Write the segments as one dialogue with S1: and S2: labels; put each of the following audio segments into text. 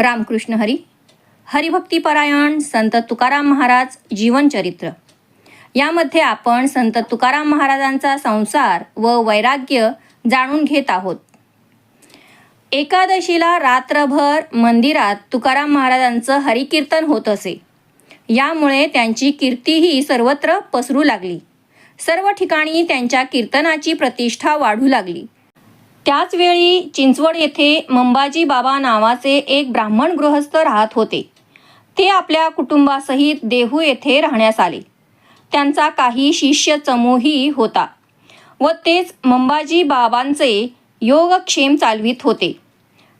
S1: रामकृष्ण हरी. हरिभक्तीपरायण संत तुकाराम महाराज जीवनचरित्र यामध्ये आपण संत तुकाराम महाराजांचा संसार व वैराग्य जाणून घेत आहोत. एकादशीला रात्रभर मंदिरात तुकाराम महाराजांचं हरिकीर्तन होत असे. यामुळे त्यांची कीर्तीही सर्वत्र पसरू लागली. सर्व ठिकाणी त्यांच्या कीर्तनाची प्रतिष्ठा वाढू लागली. त्याच वेळी चिंचवड येथे मंबाजी बाबा नावाचे एक ब्राह्मण गृहस्थ राहत होते. ते आपल्या कुटुंबासहित देहू येथे राहण्यास आले. त्यांचा काही शिष्य समूहही होता व तेच मंबाजी बाबांचे योगक्षेम चालवित होते.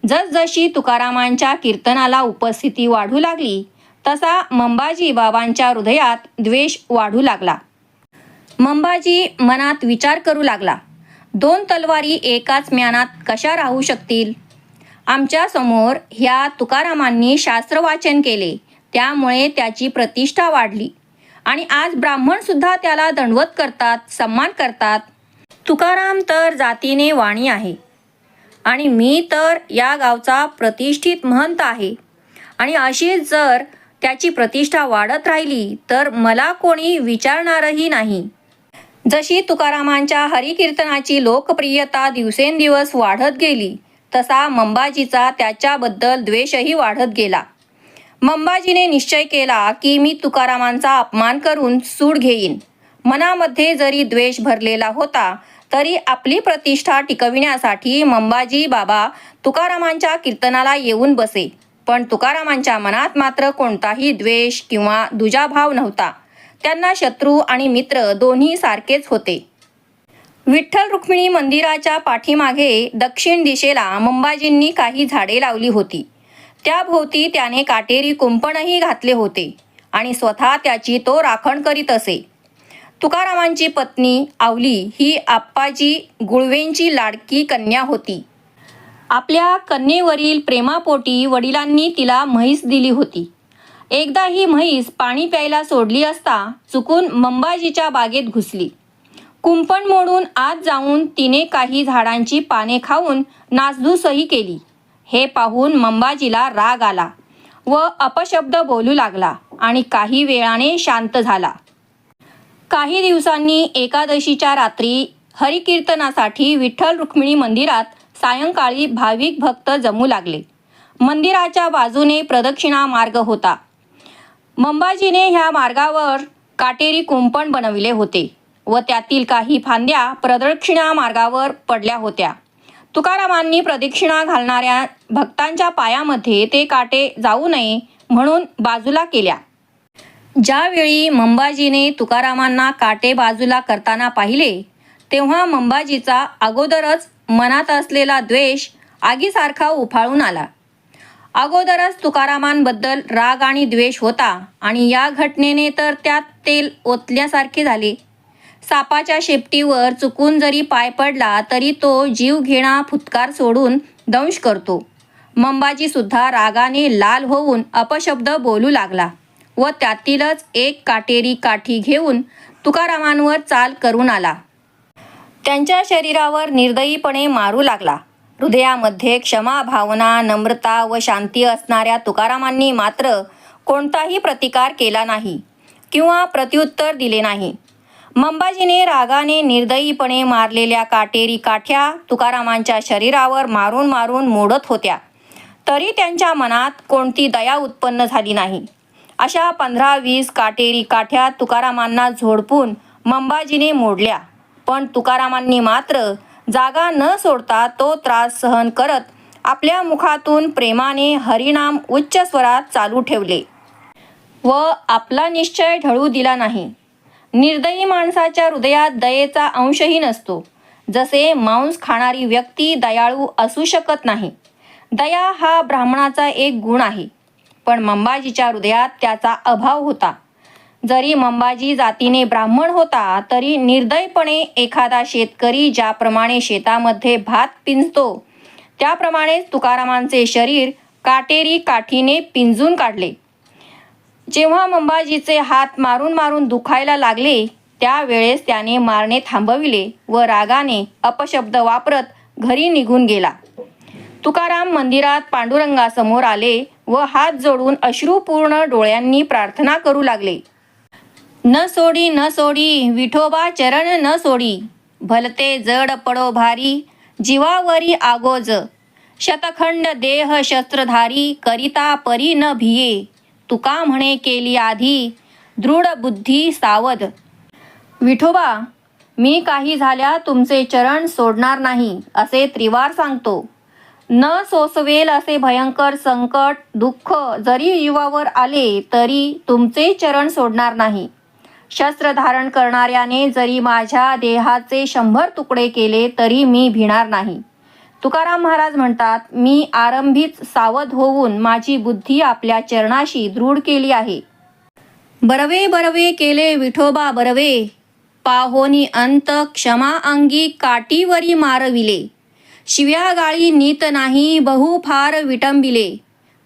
S1: जसजशी तुकारामांच्या कीर्तनाला उपस्थिती वाढू लागली तसा मंबाजी बाबांच्या हृदयात द्वेष वाढू लागला. मंबाजी मनात विचार करू लागला, 2 तलवारी एकाच म्यानात कशा राहू शकतील? आमच्या समोर ह्या तुकारामांनी शास्त्रवाचन केले, त्यामुळे त्याची प्रतिष्ठा वाढली आणि आज ब्राह्मण सुद्धा त्याला दंडवत करतात, सन्मान करतात. तुकाराम तर जातीने वाणी आहे आणि मी तर या गावचा प्रतिष्ठित महंत आहे आणि अशीच जर त्याची प्रतिष्ठा वाढत राहिली तर मला कोणी विचारणारही नाही. जशी तुकारामांच्या हरिकीर्तनाची लोकप्रियता दिवसेंदिवस वाढत गेली तसा मंबाजीचा त्याच्याबद्दल द्वेषही वाढत गेला. मंबाजीने निश्चय केला की मी तुकारामांचा अपमान करून सूड घेईन. मनामध्ये जरी द्वेष भरलेला होता तरी आपली प्रतिष्ठा टिकविण्यासाठी मंबाजी बाबा तुकारामांच्या कीर्तनाला येऊन बसे. पण तुकारामांच्या मनात मात्र कोणताही द्वेष किंवा दुजाभाव नव्हता. त्यांना शत्रू आणि मित्र दोन्ही सारखेच होते. विठ्ठल रुक्मिणी मंदिराच्या पाठीमागे दक्षिण दिशेला मंबाजींनी काही झाडे लावली होती. त्याभोवती त्याने काटेरी कुंपणही घातले होते आणि स्वतः त्याची तो राखण करीत असे. तुकारामांची पत्नी आवली ही आप्पाजी गुळवेंची लाडकी कन्या होती. आपल्या कन्येवरील प्रेमापोटी वडिलांनी तिला म्हैस दिली होती. एकदा ही म्हैस पाणी प्यायला सोडली असता चुकून मंबाजीच्या बागेत घुसली. कुंपण मोडून आत जाऊन तिने काही झाडांची पाने खाऊन नासधूसही केली. हे पाहून मंबाजीला राग आला व अपशब्द बोलू लागला आणि काही वेळाने शांत झाला. काही दिवसांनी एकादशीच्या रात्री हरिकीर्तनासाठी विठ्ठल रुक्मिणी मंदिरात सायंकाळी भाविक भक्त जमू लागले. मंदिराच्या बाजूने प्रदक्षिणा मार्ग होता. मंबाजीने ह्या मार्गावर काटेरी कुंपण बनविले होते व त्यातील काही फांद्या प्रदक्षिणा मार्गावर पडल्या होत्या. तुकारामांनी प्रदक्षिणा घालणाऱ्या भक्तांच्या पायामध्ये ते काटे जाऊ नये म्हणून बाजूला केल्या. ज्यावेळी मंबाजीने तुकारामांना काटे बाजूला करताना पाहिले तेव्हा मंबाजीचा अगोदरच मनात असलेला द्वेष आगीसारखा उफाळून आला. अगोदरच तुकारामांबद्दल राग आणि द्वेष होता आणि या घटनेने तर त्यात तेल ओतल्यासारखे झाले. सापाच्या शेपटीवर चुकून जरी पाय पडला तरी तो जीवघेणा फुत्कार सोडून दंश करतो. मंबाजी सुद्धा रागाने लाल होऊन अपशब्द बोलू लागला व त्यातीलच एक काटेरी काठी घेऊन तुकारामांवर चाल करून आला. त्यांच्या शरीरावर निर्दयीपणे मारू लागला. हृदयामध्ये क्षमा भावना, नम्रता व शांती असणाऱ्या तुकारामांनी मात्र कोणताही प्रतिकार केला नाही किंवा प्रत्युत्तर दिले नाही. मंबाजीने रागाने निर्दयीपणे मारलेल्या काटेरी काठ्या तुकारामांच्या शरीरावर मारून मारून मोडत होत्या तरी त्यांच्या मनात कोणती दया उत्पन्न झाली नाही. अशा 15-20 काटेरी काठ्या तुकारामांना झोडपून मंबाजीने मोडल्या. पण तुकारामांनी मात्र जागा न सोडता तो त्रास सहन करत आपल्या मुखातून प्रेमाने हरिनाम उच्च स्वरात चालू ठेवले व आपला निश्चय ढळू दिला नाही. निर्दयी माणसाच्या हृदयात दयेचा अंशही नसतो. जसे मांस खाणारी व्यक्ती दयाळू असू शकत नाही. दया हा ब्राह्मणाचा एक गुण आहे, पण मंबाजीच्या हृदयात त्याचा अभाव होता. जरी मंबाजी जातीने ब्राह्मण होता तरी निर्दयपणे एखादा शेतकरी ज्याप्रमाणे शेतामध्ये भात पिंजतो त्याप्रमाणेच तुकारामांचे शरीर काटेरी काठीने पिंजून काढले. जेव्हा मंबाजीचे हात मारून मारून दुखायला लागले त्यावेळेस त्याने मारणे थांबविले व रागाने अपशब्द वापरत घरी निघून गेला. तुकाराम मंदिरात पांडुरंगासमोर आले व हात जोडून अश्रुपूर्ण डोळ्यांनी प्रार्थना करू लागले. न सोडी न सोडी विठोबा चरण न सोडी, भलते जड पडो भारी जीवावरी आगोज, शतखंड देह शस्त्रधारी करिता परी न भिये, तुका म्हणे केली आधी दृढ बुद्धी सावध. विठोबा, मी काही झाल्या तुमचे चरण सोडणार नाही असे त्रिवार सांगतो. न सोसवेल असे भयंकर संकट दुःख जरी जीवावर आले तरी तुमचे चरण सोडणार नाही. शस्त्र धारण करणाऱ्याने जरी माझ्या देहाचे 100 तुकडे केले तरी मी भिणार नाही. तुकाराम महाराज म्हणतात, मी आरंभीच सावध होऊन माझी बुद्धी आपल्या चरणाशी दृढ केली आहे. बरवे बरवे केले विठोबा बरवे, पाहोनी अंत क्षमा अंगी काठीवरी मारविले, शिव्या गाळी नीत नाही बहु फार विटंबिले,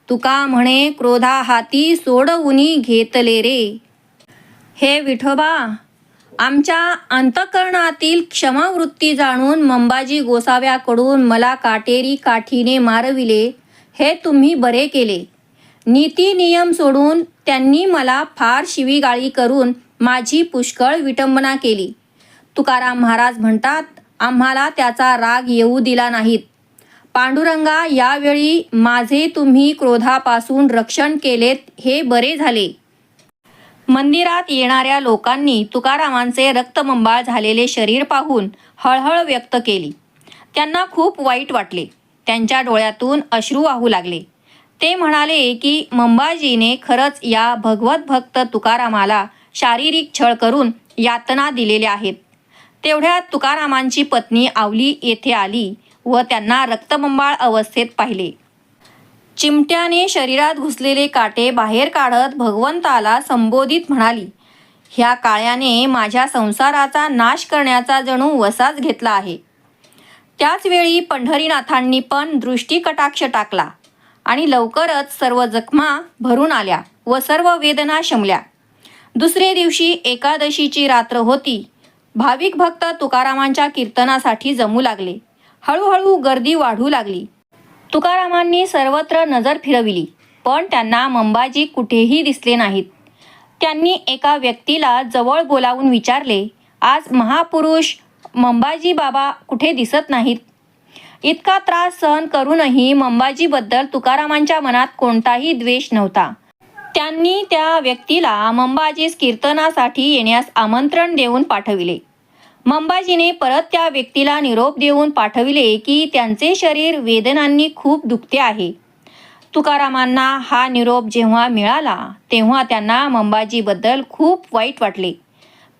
S1: तुका म्हणे क्रोधा हाती सोडवुनी घेतले रे. हे विठोबा, आमच्या अंतःकरणातील क्षमावृत्ती जाणून मंबाजी गोसाव्याकडून मला काटेरी काठीने मारविले, हे तुम्ही बरे केले. नीती नियम सोडून त्यांनी मला फार शिवीगाळी करून माझी पुष्कळ विटंबना केली. तुकाराम महाराज म्हणतात, आम्हाला त्याचा राग येऊ दिला नाहीत. पांडुरंगा, यावेळी माझे तुम्ही क्रोधापासून रक्षण केलेत, हे बरे झाले. मंदिरात येणाऱ्या लोकांनी तुकारामांचे रक्तमंबाळ झालेले शरीर पाहून हळहळ व्यक्त केली. त्यांना खूप वाईट वाटले. त्यांच्या डोळ्यातून अश्रू वाहू लागले. ते म्हणाले की मंबाजीने खरंच या भगवत भक्त तुकारामाला शारीरिक छळ करून यातना दिलेल्या आहेत. तेवढ्यात तुकारामांची पत्नी आवली येथे आली व त्यांना रक्तबंबाळ अवस्थेत पाहिले. चिमट्याने शरीरात घुसलेले काटे बाहेर काढत भगवंताला संबोधित म्हणाली, ह्या काळ्याने माझ्या संसाराचा नाश करण्याचा जणू वसाच घेतला आहे. त्याचवेळी पंढरीनाथांनी पण दृष्टिकटाक्ष टाकला आणि लवकरच सर्व जखमा भरून आल्या व सर्व वेदना शमल्या. दुसरे दिवशी एकादशीची रात्र होती. भाविक भक्त तुकारामांच्या कीर्तनासाठी जमू लागले. हळूहळू गर्दी वाढू लागली. तुकारामांनी सर्वत्र नजर फिरविली, पण त्यांना मंबाजी कुठेही दिसले नाहीत. त्यांनी एका व्यक्तीला जवळ बोलावून विचारले, आज महापुरुष मंबाजी बाबा कुठे दिसत नाहीत. इतका त्रास सहन करूनही मंबाजीबद्दल तुकारामांच्या मनात कोणताही द्वेष नव्हता. त्यांनी त्या व्यक्तीला मंबाजीस कीर्तनासाठी येण्यास आमंत्रण देऊन पाठविले. मंबाजीने परत त्या व्यक्तीला निरोप देऊन पाठविले की त्यांचे शरीर वेदनांनी खूप दुखते आहे. तुकारामांना हा निरोप जेव्हा मिळाला तेव्हा त्यांना मंबाजीबद्दल खूप वाईट वाटले.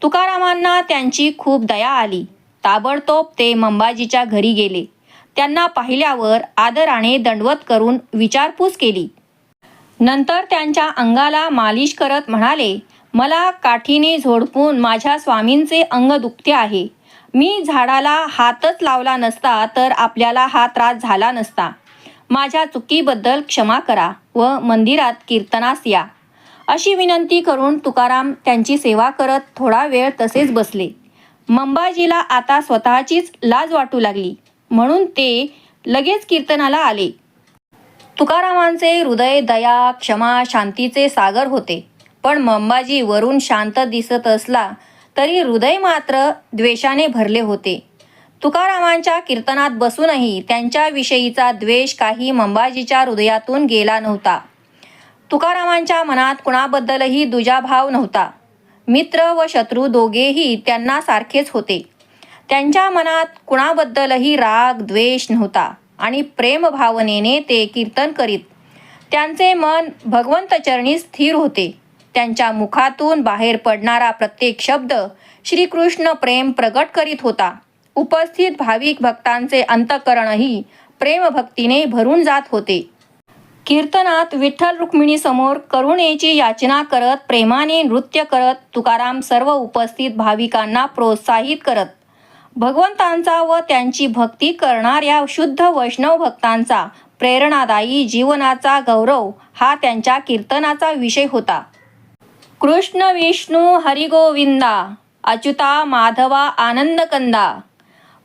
S1: तुकारामांना त्यांची खूप दया आली. ताबडतोब ते मंबाजीच्या घरी गेले. त्यांना पाहिल्यावर आदराने दंडवत करून विचारपूस केली. नंतर त्यांच्या अंगाला मालिश करत म्हणाले, मला काठीने झोडपून माझ्या स्वामींचे अंग दुखते आहे. मी झाडाला हातच लावला नसता तर आपल्याला हा त्रास झाला नसता. माझ्या चुकीबद्दल क्षमा करा व मंदिरात कीर्तनास या. अशी विनंती करून तुकाराम त्यांची सेवा करत थोडा वेळ तसेच बसले. मंबाजीला आता स्वतःचीच लाज वाटू लागली, म्हणून ते लगेच कीर्तनाला आले. तुकारामांचे हृदय दया क्षमा शांतीचे सागर होते. पण मंबाजी वरून शांत दिसत असला तरी हृदय मात्र द्वेषाने भरले होते. तुकारामांच्या कीर्तनात बसूनही त्यांच्याविषयीचा द्वेष काही मंबाजीच्या हृदयातून गेला नव्हता. तुकारामांच्या मनात कुणाबद्दलही दुजाभाव नव्हता. मित्र व शत्रू दोघेही त्यांना सारखेच होते. त्यांच्या मनात कुणाबद्दलही राग द्वेष नव्हता आणि प्रेमभावनेने ते कीर्तन करीत. त्यांचे मन भगवंतचरणी स्थिर होते. त्यांच्या मुखातून बाहेर पडणारा प्रत्येक शब्द श्रीकृष्ण प्रेम प्रगट करीत होता. उपस्थित भाविक भक्तांचे अंतःकरणही प्रेमभक्तीने भरून जात होते. कीर्तनात विठ्ठल रुक्मिणी समोर करुणेची याचना करत प्रेमाने नृत्य करत तुकाराम सर्व उपस्थित भाविकांना प्रोत्साहित करत. भगवंतांचा व त्यांची भक्ती करणाऱ्या शुद्ध वैष्णव भक्तांचा प्रेरणादायी जीवनाचा गौरव हा त्यांच्या कीर्तनाचा विषय होता. कृष्ण विष्णू हरिगोविंदा अच्युता माधवा आनंदकंदा,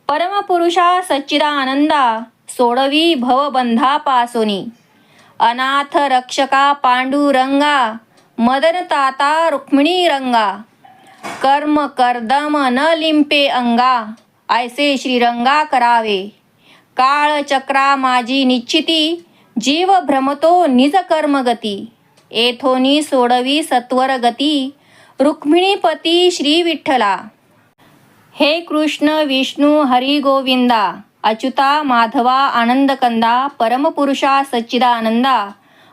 S1: परमपुरुषा सच्चिदानंदा सोडवी भवबंधापासोनी, अनाथ रक्षका पांडुरंगा, मदन ताता रुक्मिणी रंगा, कर्म कर्दम न लिंपे अंगा, ऐसे श्रीरंगा करावे. काळ चक्रा माझी निश्चिती, जीव भ्रमतो निज कर्मगती, येथोनी सोडवी सत्वर गती, रुक्मिणीपती श्री विठ्ठला. हे कृष्ण विष्णू हरी गोविंदा, अच्युता माधवा आनंदकंदा, परमपुरुषा सच्चिदानंदा,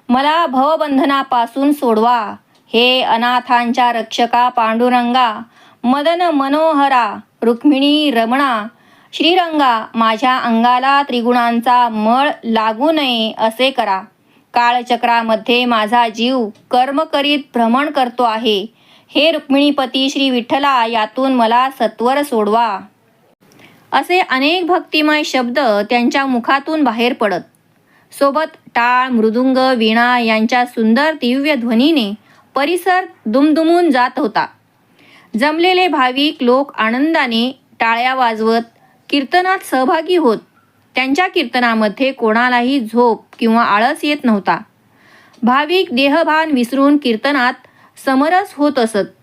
S1: मला भवबंधनापासून सोडवा. हे अनाथांच्या रक्षका पांडुरंगा, मदन मनोहरा, रुक्मिणी रमणा, श्रीरंगा, माझ्या अंगाला त्रिगुणांचा मळ लागू नये असे करा. काळचक्रामध्ये माझा जीव कर्म करीत भ्रमण करतो आहे. हे रुक्मिणीपती श्री विठ्ठला, यातून मला सत्वर सोडवा. असे अनेक भक्तिमय शब्द त्यांच्या मुखातून बाहेर पडत. सोबत टाळ, मृदुंग, वीणा यांच्या सुंदर दिव्य ध्वनीने परिसर दुमदुमून जात होता. जमलेले भाविक लोक आनंदाने टाळ्या वाजवत कीर्तनात सहभागी होत. त्यांच्या कीर्तनामध्ये कोणालाही झोप किंवा आळस येत नव्हता. भाविक देहभान विसरून कीर्तनात समरस होत असत.